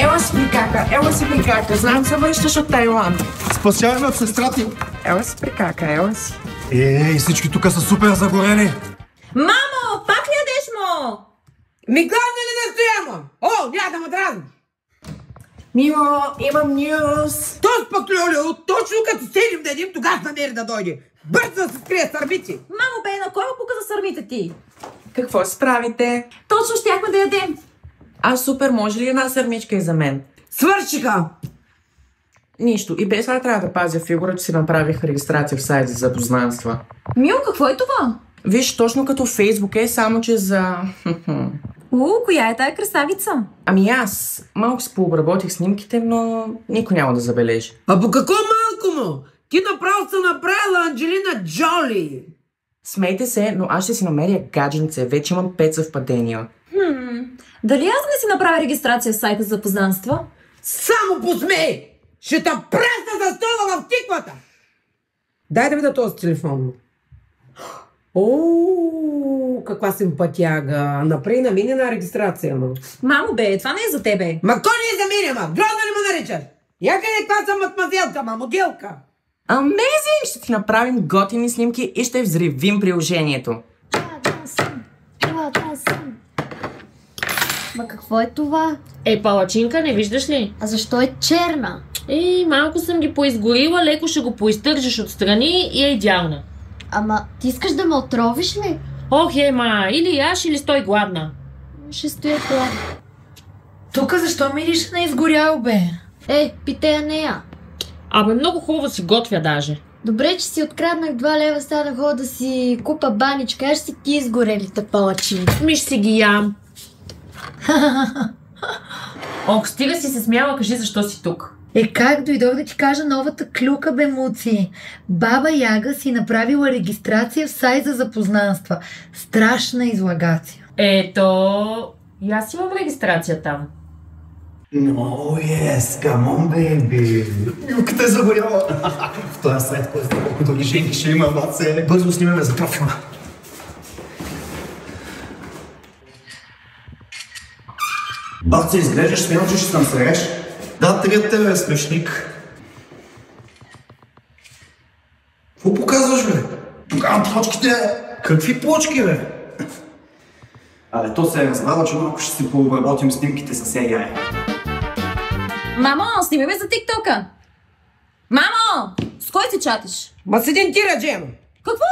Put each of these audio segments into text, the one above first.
Ела си прикака, знам се връщаш от Тайланд. Спасяваме от сестра ти. Ела си прикака, ела си. Ей, всички тук са супер загорени. Мамо, пак ли ядеш мо? Ми гладна ли да стоямо? О, няма да ме дразни. Мило, имам нюз. Тос пък, Льолю, точно като седим да едим, тогава намери да дойде. Бързо да се скрие сърбици. Мамо, бе, на кой му пука за сърмите ти? Какво се правите? Точно щяхме да ядем. Супер, може ли една сърмичка и за мен? Свършиха! Нищо. И без това трябва да пазя фигура, че си направих регистрация в сайт за запознанства. Мил, какво е това? Виж, точно като Фейсбук е, само че за... Коя е тая красавица? Аз малко си пообработих снимките, но никой няма да забележи. По какво малко му? Ти направо се направила Анджелина Джоли. Смейте се, но аз ще си намеря гадженце. Вече имам 5 съвпадения. Дали аз не си направя регистрация в сайта за запознанства? Само посмей! Ще те пресна за стола в тиквата! Дай да видя този телефон. О, каква симпатяга. Направи на минена регистрация, ма. Мамо, бе, това не е за тебе. Ма кой не е за мене, ма? Грозно ли ме наричаш? Я къде каква съм матмазелка, ма, моделка? Амейзинг! Ще ти направим готини снимки и ще взривим приложението. Ма какво е това? Палачинка, не виждаш ли? А защо е черна? Малко съм ги поизгорила, леко ще го поизтържиш отстрани и е идеална. Ама ти искаш да ме отровиш ли? Ох, или яш, или стой гладна. Ще стоя гладна. Тук защо мириш на изгорял, бе? Питай я нея. Много хубаво си готвя даже. Добре, че си откраднах 2 лева, сега да ходя да си купа баничка. Аж си ти изгорелите палачинки. Ще си ги ям. Ох, стига си се смяла, кажи защо си тук. Как дойдох да ти кажа новата клюка, бе, Муци. Баба Яга си направила регистрация в сайт за запознанства. Страшна излагация. Ето, и аз имам регистрация там. Yes, come on, baby. Клюката е загоряла. В този сайт, колко други женки ще има, баце. Бързо снимаме за профила. Баце, изглеждаш смело, че ще съм среш. Да, тебе е смешник. Какво показваш, бе? Тогава плочките... Какви плочки, бе? То се е разбрала, че малко ще си пообработим снимките с AI. Мамо, снимай ме за тиктока. Мамо, с кой се чатиш? Ма с един тираджем. Какво?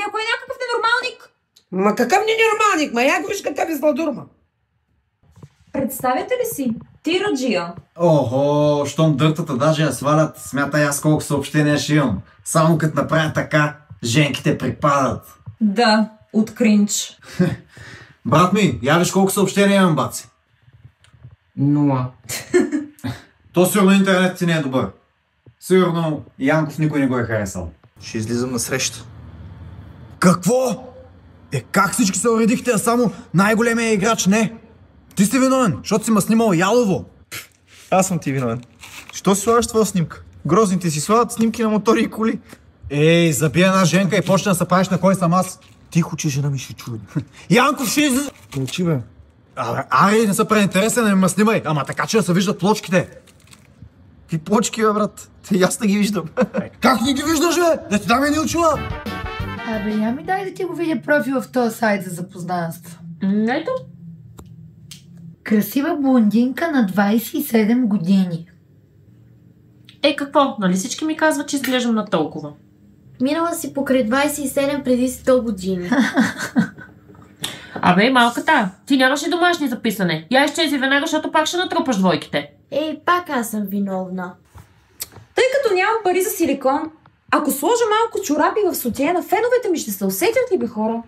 Ако е някакъв ненормалник. Ма какъв ненормалник? Я го виж какъв е сладурма. Представяте ли си? Тираджия. Охо, щом дъртата даже я свалят, смятай аз колко съобщения ще имам. Само като направя така, женките припадат. Да, от кринч. Брат ми, я виж колко съобщения имам, баци. 0. То сигурно интернет ти не е добър. Сигурно Янков никой не го е харесал. Ще излизам на среща. Какво? Как всички се уредихте, а само най-големия играч не? Ти си виновен, защото си ме снимал ялово. Аз съм ти виновен. Що си слагаш твоя снимка? Грозните си слагат снимки на мотори и коли. Забия една женка и почна да се правиш на кой съм аз. Тихо, че жена ми ще чуди. Янков ще излиза... Мълчи, бе. Не са преинтересен, не ме снимай. Ама така, че да се виждат плочките. Какви плочки, бе, брат? Аз не ги виждам. Как не ги виждаш, бе? Да ти дам едни очила. Я ми дай да ти го видя профила в този сайт за запознанство. Ето. Красива блондинка на 27 години. Какво? Нали всички ми казват, че изглеждам на толкова? Минала си покрай 27 преди 100 години. Малката, ти нямаш ли домашни за писане? Я изчези веднага, защото пак ще натрупаш двойките. Пак аз съм виновна. Тъй като нямам пари за силикон, ако сложа малко чорапи в сутиена, феновете ми ще се усетят ли, бе, хора?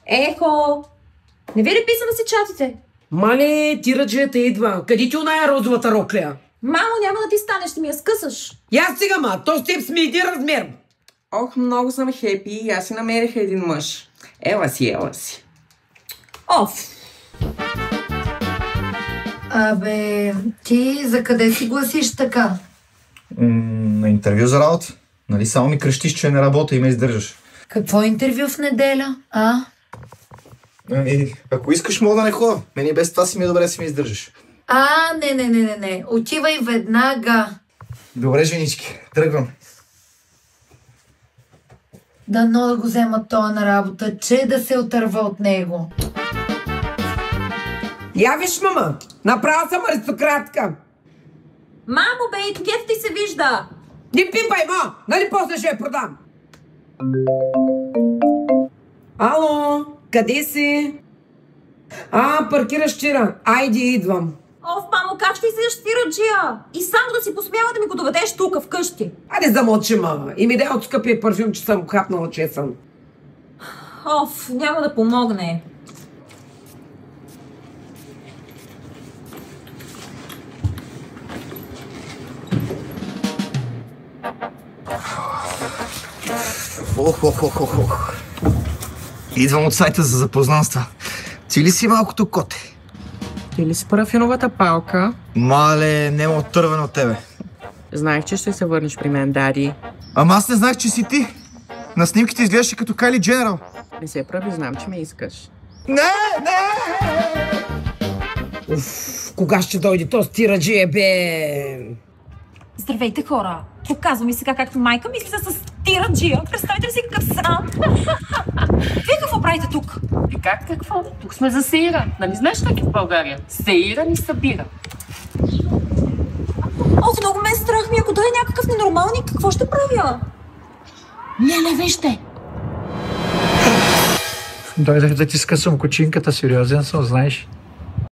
Ехо! Не ви ли писа да си чатите? Мале, тираджията идва. Къде ти оная розовата рокля? Мамо, няма да ти стане, ще ми я скъсаш. Я сега, то с теб сме един размер. Ох, много съм хепи и аз си намерих един мъж. Ела си. Оф! Ти за къде си гласиш така? На интервю за работа. Нали само ми крещиш, че не работа и ме издържаш. Какво интервю в неделя, Ами, ако искаш, мога да не ходя. Мене без това си ми е добре, си ми издържаш. Не. Отивай веднага. Добре, женички, тръгвам. Дано да го взема това на работа, че да се отърва от него. Я виж, мама, направо съм аристократка. Мамо, бе, и тук ти се вижда. Не пипай, ма! Нали после ще я продам? Ало, къде си? Паркираш тира. Айде, идвам. Оф, мамо, как ще излизаш с тираджия? И само да си посмява да ми го доведеш тук, вкъщи. Айде замълчи, мама. И ми дай от скъпия парфюм, че съм го хапнала чесън. Оф, няма да помогне. Ох. Идвам от сайта за запознанства. Ти ли си малкото коте? Ти ли си парафиновата палка? Мале, нема оттървен от тебе. Знаех, че ще се върнеш при мен, Дари. Ама аз не знаех, че си ти. На снимките изглеждаше като Кайли Дженерал. Не се прави, знам, че ме искаш. Не! Кога ще дойде този тираджия, бе? Здравейте, хора! Показва ми сега както майка ми слиза с тираджия. Представете ли си какъв срам? Вие какво правите тук? И как какво? Тук сме за сеира. Нали знаеш как е в България? Сеира ни събира. Ох, много ме е страх ми. Ако дойде някакъв ненормалник, какво ще правя? Не, вижте! Дойдах да ти скъсам кучинката, сериозен съм, знаеш.